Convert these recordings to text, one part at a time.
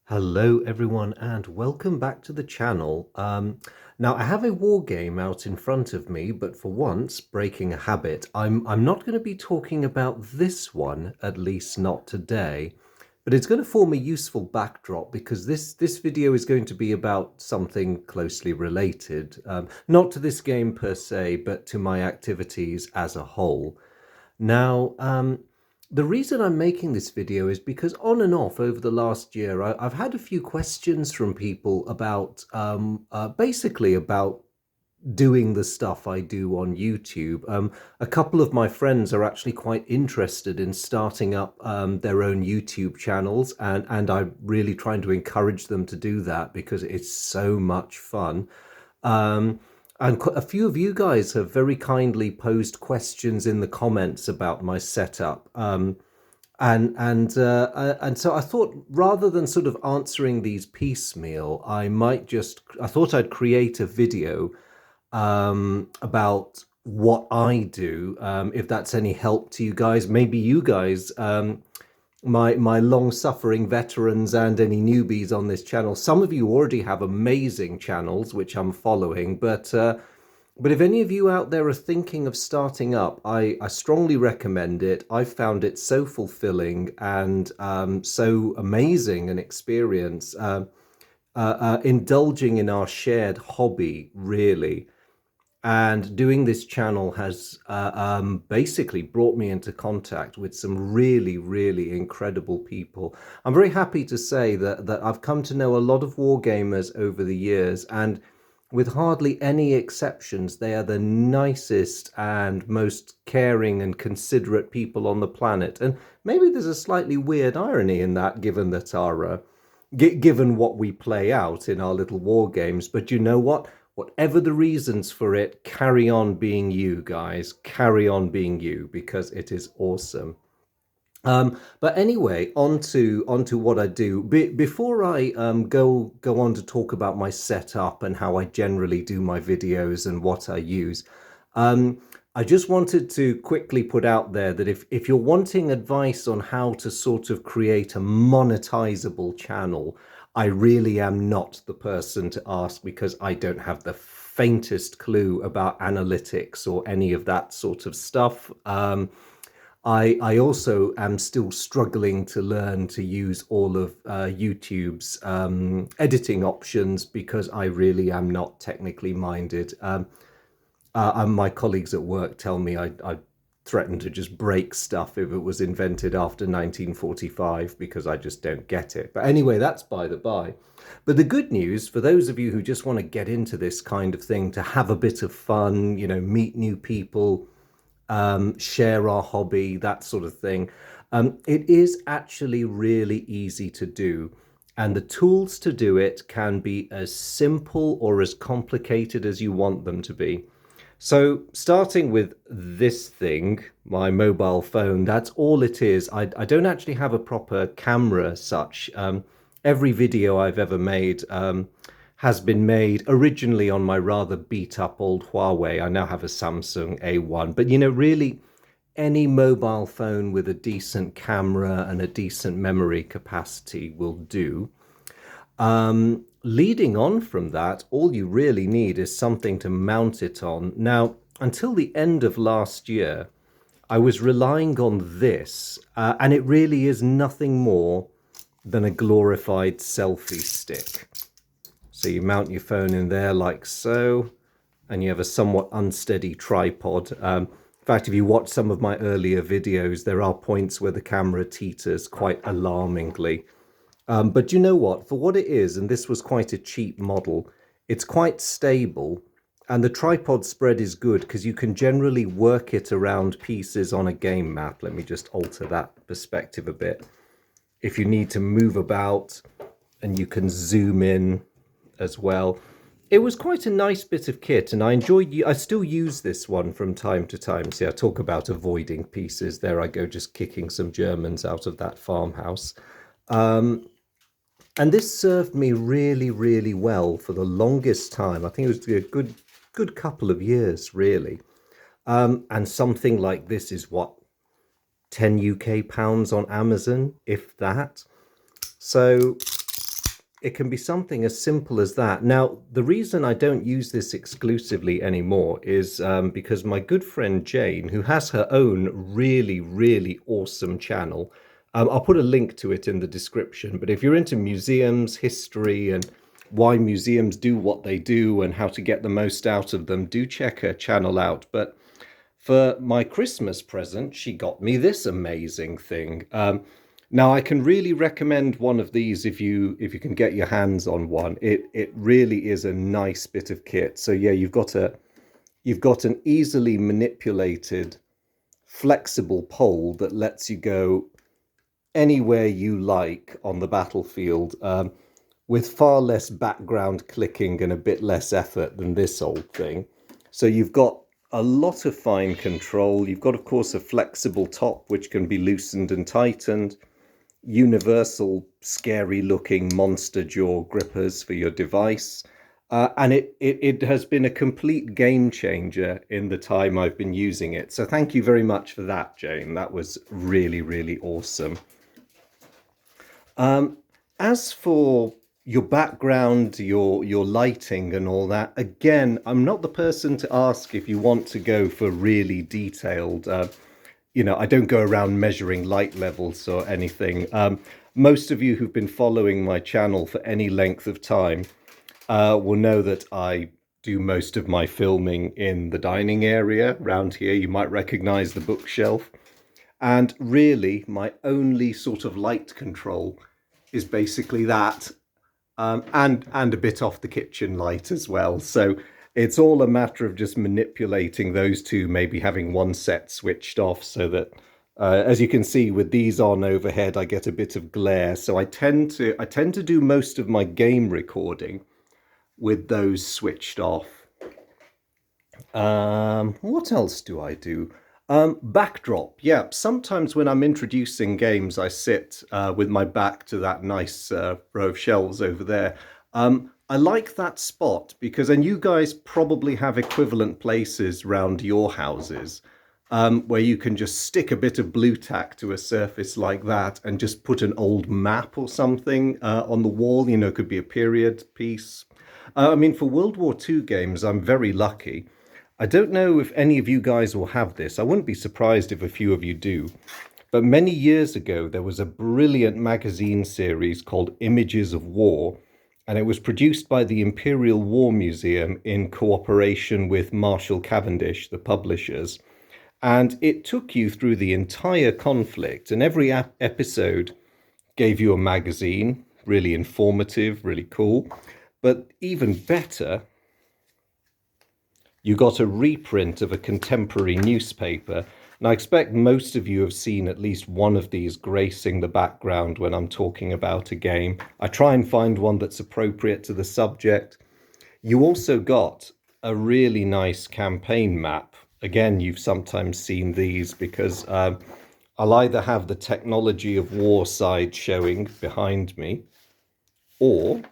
Hello everyone and welcome back to the channel. Now I have a war game out in front of me, but for once, breaking a habit, I'm not going to be talking about this one, at least not today, but it's going to form a useful backdrop because this video is going to be about something closely related, not to this game per se, but to my activities as a whole. Now, the reason I'm making this video is because on and off over the last year, I've had a few questions from people about basically about doing the stuff I do on YouTube. A couple of my friends are actually quite interested in starting up their own YouTube channels, and I'm really trying to encourage them to do that because it's so much fun. Um, and a few of you guys have very kindly posed questions in the comments about my setup. And so I thought rather than sort of answering these piecemeal, I thought I'd create a video about what I do. If that's any help to you guys, maybe you guys, my long-suffering veterans and any newbies on this channel. Some of you already have amazing channels which I'm following, but if any of you out there are thinking of starting up, I strongly recommend it. I found it so fulfilling and so amazing an experience, indulging in our shared hobby, really. And doing this channel has basically brought me into contact with some really, really incredible people. I'm very happy to say that I've come to know a lot of wargamers over the years, and with hardly any exceptions, they are the nicest and most caring and considerate people on the planet. And maybe there's a slightly weird irony in that, given that given what we play out in our little war games. But you know what? Whatever the reasons for it, carry on being you, guys. Carry on being you, because it is awesome. But anyway, onto what I do. Before I go on to talk about my setup and how I generally do my videos and what I use, I just wanted to quickly put out there that if you're wanting advice on how to sort of create a monetizable channel, I really am not the person to ask because I don't have the faintest clue about analytics or any of that sort of stuff. I also am still struggling to learn to use all of YouTube's editing options because I really am not technically minded. My colleagues at work tell me I threaten to just break stuff if it was invented after 1945 because I just don't get it. But anyway, that's by the by. But the good news for those of you who just want to get into this kind of thing, to have a bit of fun, meet new people, share our hobby, that sort of thing. It is actually really easy to do. And the tools to do it can be as simple or as complicated as you want them to be. So starting with this thing, my mobile phone, that's all it is. I don't actually have a proper camera as such. Every video I've ever made has been made originally on my rather beat up old Huawei. I now have a Samsung A1, but really any mobile phone with a decent camera and a decent memory capacity will do. Leading on from that, all you really need is something to mount it on. Now, until the end of last year, I was relying on this, and it really is nothing more than a glorified selfie stick. So you mount your phone in there like so, and you have a somewhat unsteady tripod. In fact, if you watch some of my earlier videos, there are points where the camera teeters quite alarmingly. But you know what? For what it is, and this was quite a cheap model, it's quite stable, and the tripod spread is good because you can generally work it around pieces on a game map. Let me just alter that perspective a bit. If you need to move about, and you can zoom in as well. It was quite a nice bit of kit, and I still use this one from time to time. See, I talk about avoiding pieces. There I go, just kicking some Germans out of that farmhouse. And this served me really, really well for the longest time. I think it was a good couple of years, really. And something like this is what, 10 UK pounds on Amazon, if that. So it can be something as simple as that. Now, the reason I don't use this exclusively anymore is because my good friend Jane, who has her own really, really awesome channel, I'll put a link to it in the description. But if you're into museums, history, and why museums do what they do and how to get the most out of them, do check her channel out. But for my Christmas present, she got me this amazing thing. Now I can really recommend one of these if you can get your hands on one. It really is a nice bit of kit. So yeah, you've got an easily manipulated, flexible pole that lets you go anywhere you like on the battlefield, with far less background clicking and a bit less effort than this old thing. So you've got a lot of fine control. You've got, of course, a flexible top which can be loosened and tightened, universal scary looking monster jaw grippers for your device. And it has been a complete game changer in the time I've been using it. So thank you very much for that, Jane. That was really, really awesome. As for your background, your lighting and all that, again, I'm not the person to ask if you want to go for really detailed. I don't go around measuring light levels or anything. Most of you who've been following my channel for any length of time will know that I do most of my filming in the dining area around here. You might recognize the bookshelf. And really, my only sort of light control is basically that, and a bit off the kitchen light as well. So it's all a matter of just manipulating those two, maybe having one set switched off so that, as you can see with these on overhead, I get a bit of glare. So I tend to do most of my game recording with those switched off. What else do I do? Backdrop. Yeah, sometimes when I'm introducing games, I sit with my back to that nice row of shelves over there. I like that spot because, and you guys probably have equivalent places round your houses, where you can just stick a bit of blue tack to a surface like that and just put an old map or something on the wall. Could be a period piece. I mean, for World War II games, I'm very lucky. I don't know if any of you guys will have this. I wouldn't be surprised if a few of you do. But many years ago, there was a brilliant magazine series called Images of War, and it was produced by the Imperial War Museum in cooperation with Marshall Cavendish, the publishers. And it took you through the entire conflict, and every episode gave you a magazine, really informative, really cool. But even better, you got a reprint of a contemporary newspaper. And I expect most of you have seen at least one of these gracing the background when I'm talking about a game. I try and find one that's appropriate to the subject. You also got a really nice campaign map. Again, you've sometimes seen these because I'll either have the technology of war side showing behind me, or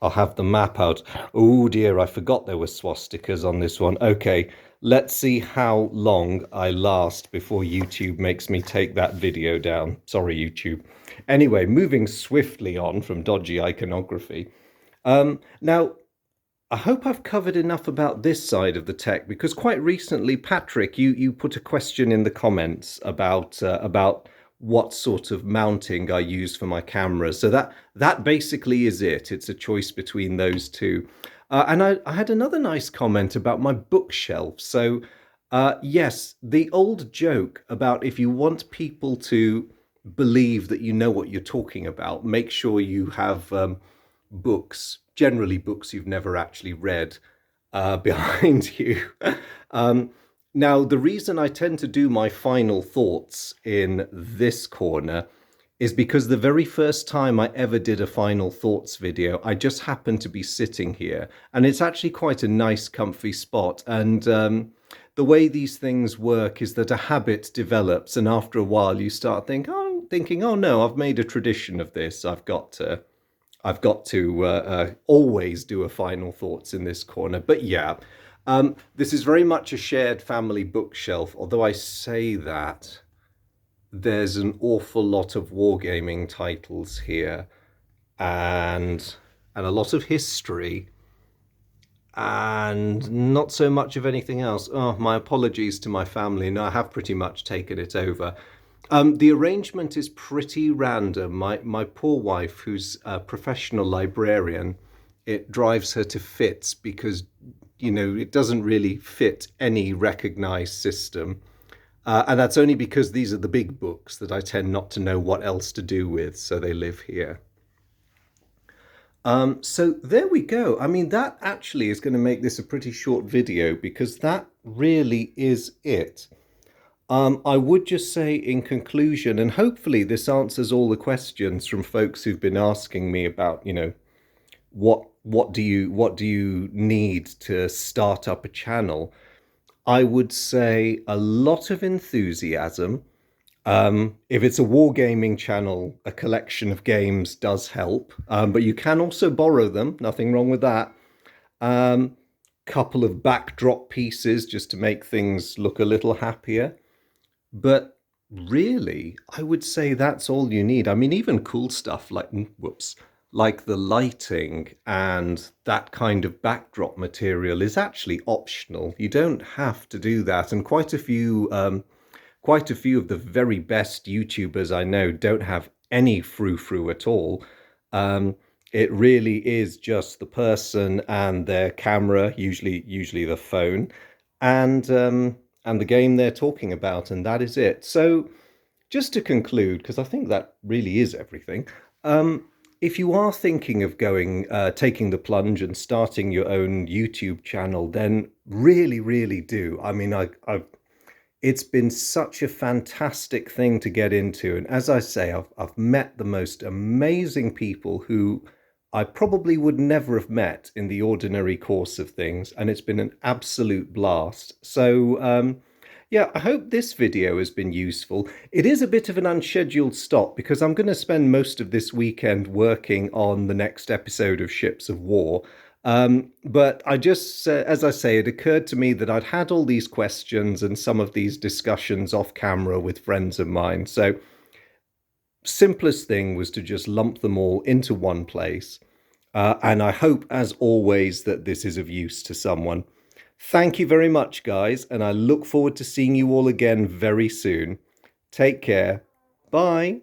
I'll have the map out. Oh dear, I forgot there were swastikas on this one. Okay, let's see how long I last before YouTube makes me take that video down. Sorry, YouTube. Anyway, moving swiftly on from dodgy iconography. Now, I hope I've covered enough about this side of the tech, because quite recently, Patrick, you put a question in the comments about what sort of mounting I use for my camera. So that basically is it. It's a choice between those two. And I had another nice comment about my bookshelf. So yes, the old joke about if you want people to believe that you know what you're talking about, make sure you have books, generally books you've never actually read, behind you. Now, the reason I tend to do my final thoughts in this corner is because the very first time I ever did a final thoughts video, I just happened to be sitting here, and it's actually quite a nice, comfy spot. And the way these things work is that a habit develops, and after a while you start thinking, oh no, I've made a tradition of this. I've got to always do a final thoughts in this corner. But yeah, this is very much a shared family bookshelf, although I say that there's an awful lot of wargaming titles here. and a lot of history and not so much of anything else. Oh, my apologies to my family. No, I have pretty much taken it over. The arrangement is pretty random. My poor wife, who's a professional librarian, it drives her to fits because, it doesn't really fit any recognized system. And that's only because these are the big books that I tend not to know what else to do with, so they live here. So there we go. I mean, that actually is going to make this a pretty short video because that really is it. I would just say in conclusion, and hopefully this answers all the questions from folks who've been asking me about, what do you need to start up a channel? I would say a lot of enthusiasm. If it's a wargaming channel, a collection of games does help, but you can also borrow them. Nothing wrong with that. Couple of backdrop pieces just to make things look a little happier. But really, I would say that's all you need. I mean, even cool stuff like, whoops, like the lighting and that kind of backdrop material is actually optional. You don't have to do that. And quite a few of the very best YouTubers I know don't have any frou-frou at all. Um, it really is just the person and their camera, usually the phone, and the game they're talking about, and that is it. So just to conclude, because I think that really is everything, if you are thinking of taking the plunge and starting your own YouTube channel, then really, really do. I mean, it's been such a fantastic thing to get into. And as I say, I've met the most amazing people who I probably would never have met in the ordinary course of things. And it's been an absolute blast. So, yeah, I hope this video has been useful. It is a bit of an unscheduled stop because I'm going to spend most of this weekend working on the next episode of Ships of War. But I just, as I say, it occurred to me that I'd had all these questions and some of these discussions off camera with friends of mine. So simplest thing was to just lump them all into one place. And I hope, as always, that this is of use to someone. Thank you very much, guys, and I look forward to seeing you all again very soon. Take care. Bye.